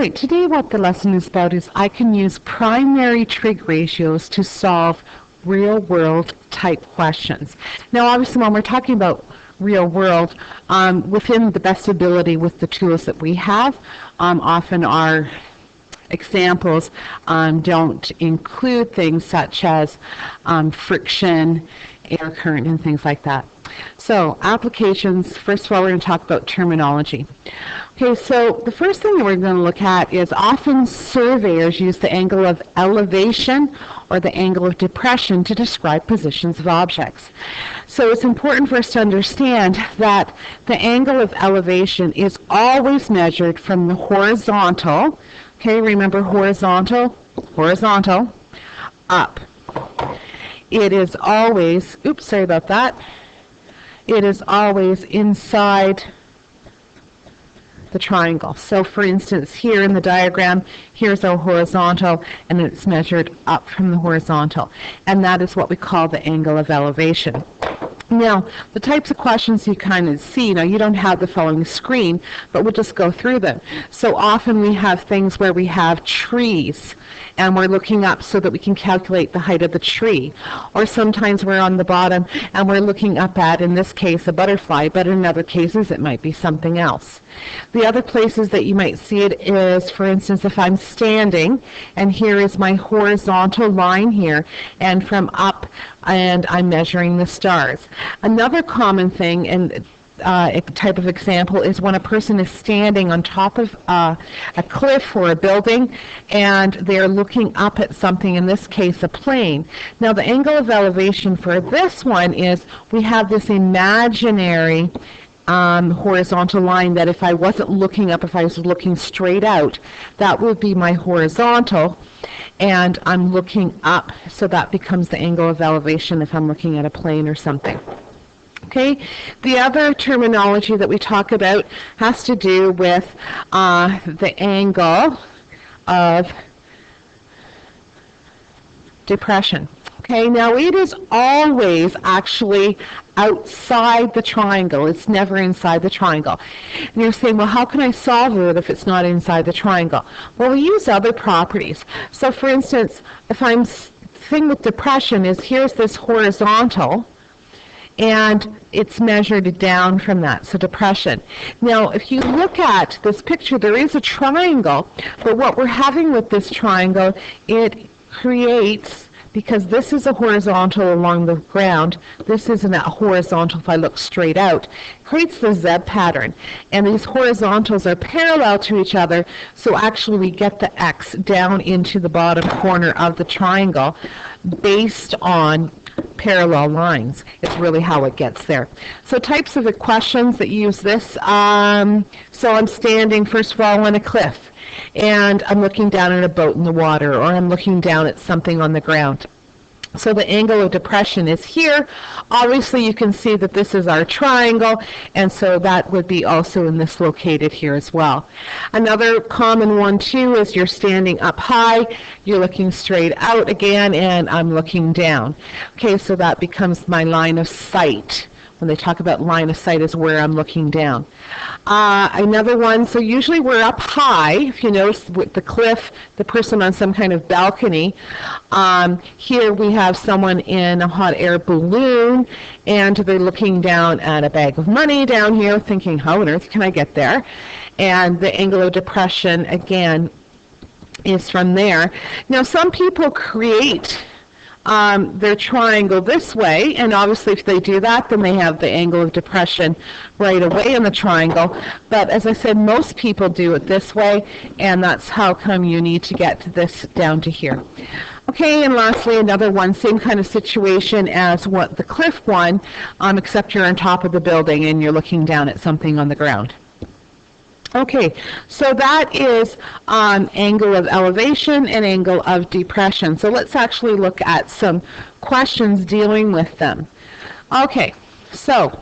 Right, today what the lesson is about is I can use primary trig ratios to solve real world type questions. Now obviously when we're talking about real world, within the best ability with the tools that we have, often our examples don't include things such as friction, air current, and things like that. So applications, first of all, we're going to talk about terminology. Okay, so the first thing that we're going to look at is often surveyors use the angle of elevation or the angle of depression to describe positions of objects. So it's important for us to understand that the angle of elevation is always measured from the horizontal. Okay, remember horizontal, up. It is always, oops, sorry about that. It is always inside the triangle. So for instance, here in the diagram, here's our horizontal, and it's measured up from the horizontal. And that is what we call the angle of elevation. Now, the types of questions you kind of see, now you don't have the following screen, but we'll just go through them. So often we have things where we have trees, and we're looking up so that we can calculate the height of the tree. Or sometimes we're on the bottom and we're looking up at, in this case, a butterfly, but in other cases it might be something else. The other places that you might see it is, for instance, if I'm standing, and here is my horizontal line here, and from up, and I'm measuring the stars. Another common thing, and a type of example, is when a person is standing on top of a cliff or a building and they're looking up at something, in this case a plane. Now the angle of elevation for this one is we have this imaginary horizontal line that if I wasn't looking up, if I was looking straight out, that would be my horizontal, and I'm looking up, so that becomes the angle of elevation if I'm looking at a plane or something. Okay, the other terminology that we talk about has to do with the angle of depression. Okay, now it is always actually outside the triangle. It's never inside the triangle. And you're saying, well, how can I solve it if it's not inside the triangle? Well, we use other properties. So for instance, if I'm thing with depression is here's this horizontal, and it's measured down from that, so depression. Now, if you look at this picture, there is a triangle, but what we're having with this triangle, it creates, because this is a horizontal along the ground, this isn't a horizontal if I look straight out, creates the Z pattern. And these horizontals are parallel to each other, so actually we get the X down into the bottom corner of the triangle based on parallel lines. It's really how it gets there. So types of questions that use this, so I'm standing, first of all, on a cliff, and I'm looking down at a boat in the water, or I'm looking down at something on the ground. So the angle of depression is here. Obviously you can see that this is our triangle, and so that would be also in this located here as well. Another common one too is you're standing up high, you're looking straight out again, and I'm looking down. Okay, so that becomes my line of sight. When they talk about line of sight is where I'm looking down. Another one, so usually we're up high. If you notice with the cliff, the person on some kind of balcony. Here we have someone in a hot air balloon, and they're looking down at a bag of money down here, thinking, how on earth can I get there? And the angle of depression, again, is from there. Now, some people create their triangle this way, and obviously if they do that, then they have the angle of depression right away in the triangle. But as I said, most people do it this way, and that's how come you need to get this down to here. Okay, and lastly, another one, same kind of situation as what the cliff one, except you're on top of the building and you're looking down at something on the ground. Okay, so that is angle of elevation and angle of depression. So let's actually look at some questions dealing with them. Okay, so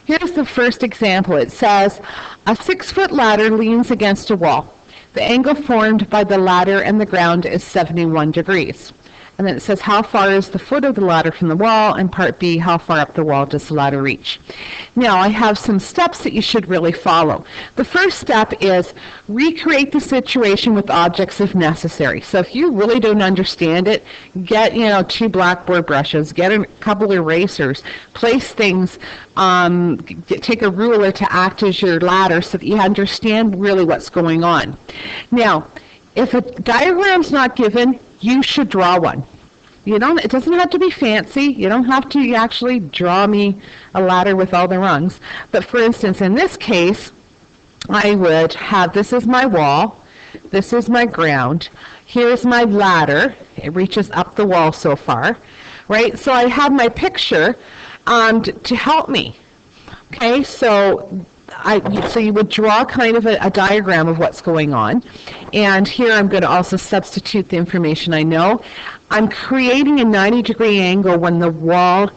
here's the first example. It says, a 6-foot ladder leans against a wall. The angle formed by the ladder and the ground is 71 degrees. And then it says how far is the foot of the ladder from the wall, and part B, how far up the wall does the ladder reach. Now I have some steps that you should really follow. The first step is recreate the situation with objects if necessary. So if you really don't understand it, get 2 blackboard brushes, get a couple erasers, place things, take a ruler to act as your ladder so that you understand really what's going on. Now, if a diagram's not given, you should draw one. It doesn't have to be fancy. You don't have to actually draw me a ladder with all the rungs. But for instance, in this case, I would have, this is my wall, this is my ground, here's my ladder. It reaches up the wall so far, right? So I have my picture to help me. Okay, so you would draw kind of a diagram of what's going on. And here I'm going to also substitute the information I know. I'm creating a 90-degree angle when the wall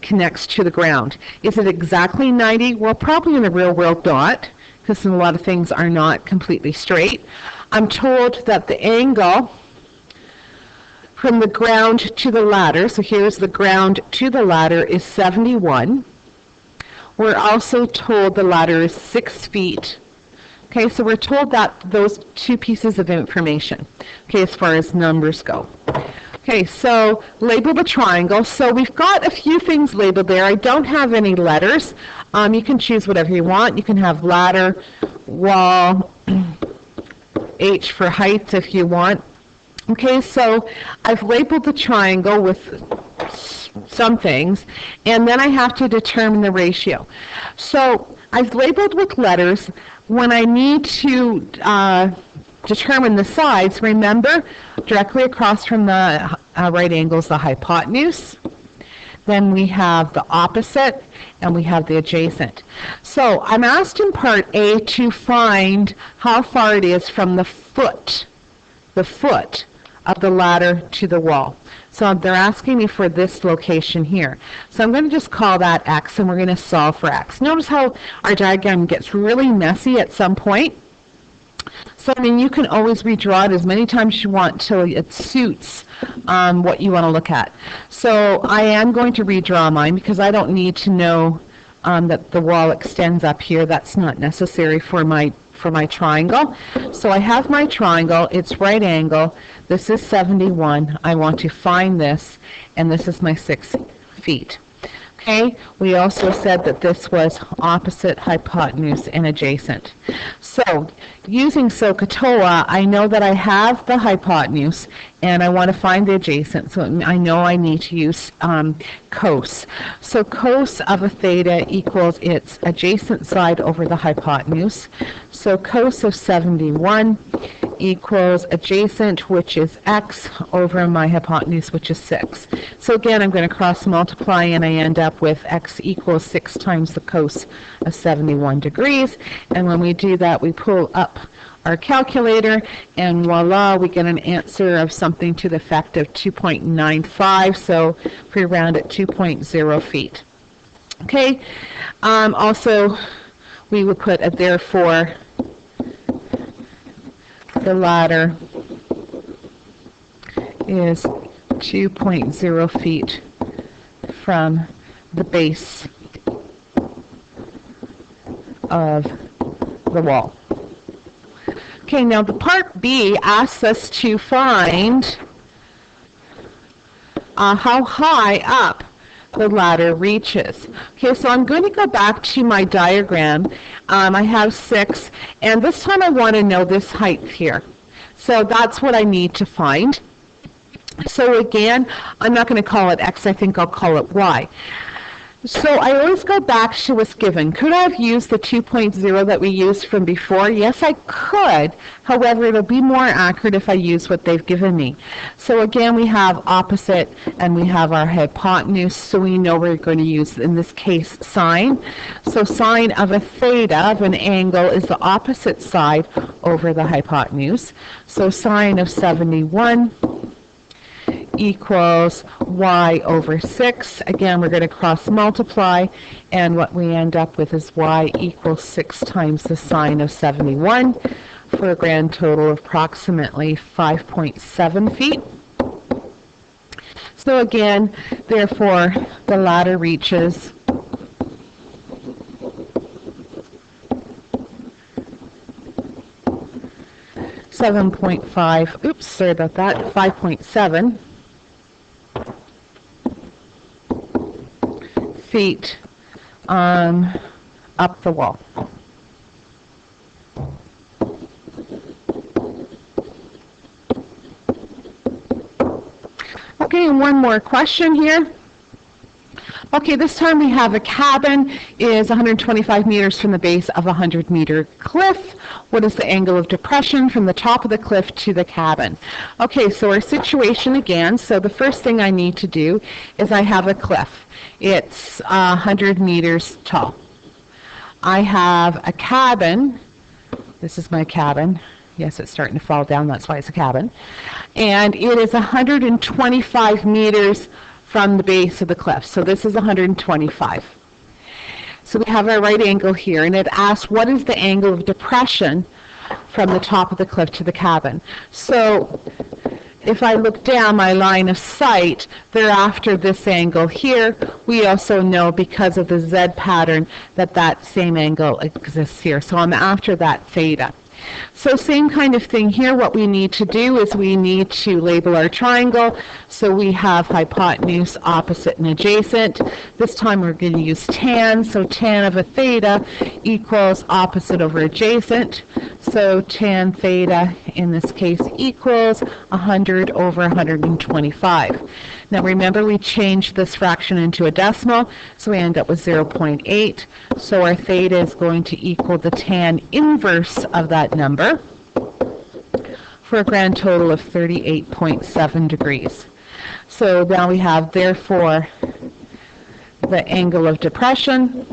connects to the ground. Is it exactly 90? Well, probably in the real world not, because a lot of things are not completely straight. I'm told that the angle from the ground to the ladder, so here's the ground to the ladder, is 71. We're also told the ladder is 6 feet. Okay, so we're told that those 2 pieces of information, okay, as far as numbers go. Okay, so label the triangle. So we've got a few things labeled there. I don't have any letters. You can choose whatever you want. You can have ladder, wall, H for height if you want. Okay, so I've labeled the triangle with some things, and then I have to determine the ratio. So I've labeled with letters. When I need to determine the sides, remember, directly across from the right angle is the hypotenuse. Then we have the opposite, and we have the adjacent. So I'm asked in part A to find how far it is from the foot of the ladder to the wall. So they're asking me for this location here. So I'm going to just call that X, and we're going to solve for X. Notice how our diagram gets really messy at some point. So, you can always redraw it as many times as you want till it suits what you want to look at. So I am going to redraw mine because I don't need to know that the wall extends up here. That's not necessary for my triangle. So I have my triangle. It's right angle. This is 71. I want to find this, and this is my 6 feet. Okay, we also said that this was opposite, hypotenuse, and adjacent. So using SOHCAHTOA, I know that I have the hypotenuse, and I want to find the adjacent. So I know I need to use cos. So cos of a theta equals its adjacent side over the hypotenuse. So cos of 71 equals adjacent, which is x, over my hypotenuse, which is 6. So again, I'm going to cross multiply, and I end up with x equals 6 times the cos of 71 degrees. And when we do that, we pull up our calculator, and voila, we get an answer of something to the effect of 2.95. So if we round it, 2.0 feet. Okay. Also, we would put a therefore. The ladder is 2.0 feet from the base of the wall. Okay, now the part B asks us to find how high up the ladder reaches. Okay, so I'm going to go back to my diagram. I have 6, and this time I want to know this height here. So that's what I need to find. So again, I'm not going to call it X, I think I'll call it Y. So I always go back to what's given. Could I have used the 2.0 that we used from before? Yes, I could. However, it'll be more accurate if I use what they've given me. So again, we have opposite, and we have our hypotenuse, so we know we're going to use, in this case, sine. So sine of a theta, of an angle, is the opposite side over the hypotenuse. So sine of 71 equals y over 6. Again, we're going to cross multiply, and what we end up with is y equals 6 times the sine of 71 for a grand total of approximately 5.7 feet. So again, therefore, the ladder reaches 7.5, oops, sorry about that, 5.7 feet up the wall. Okay, and one more question here. Okay, this time we have a cabin is 125 meters from the base of a 100-meter cliff. What is the angle of depression from the top of the cliff to the cabin? Okay, so our situation again, so the first thing I need to do is I have a cliff. It's 100 meters tall. I have a cabin. This is my cabin. Yes, it's starting to fall down, that's why it's a cabin. And it is 125 meters from the base of the cliff. So this is 125. So we have our right angle here, and it asks what is the angle of depression from the top of the cliff to the cabin. So if I look down my line of sight, they're after this angle here. We also know because of the Z pattern that that same angle exists here. So I'm after that theta. So same kind of thing here. What we need to do is we need to label our triangle. So we have hypotenuse, opposite, and adjacent. This time we're going to use tan. So tan of a theta equals opposite over adjacent. So tan theta in this case equals 100 over 125. Now remember, we changed this fraction into a decimal, so we end up with 0.8. So our theta is going to equal the tan inverse of that number for a grand total of 38.7 degrees. So now we have, therefore, the angle of depression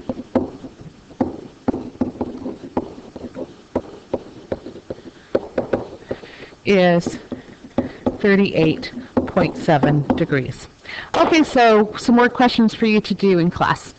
is 38.7 degrees. Okay, so some more questions for you to do in class.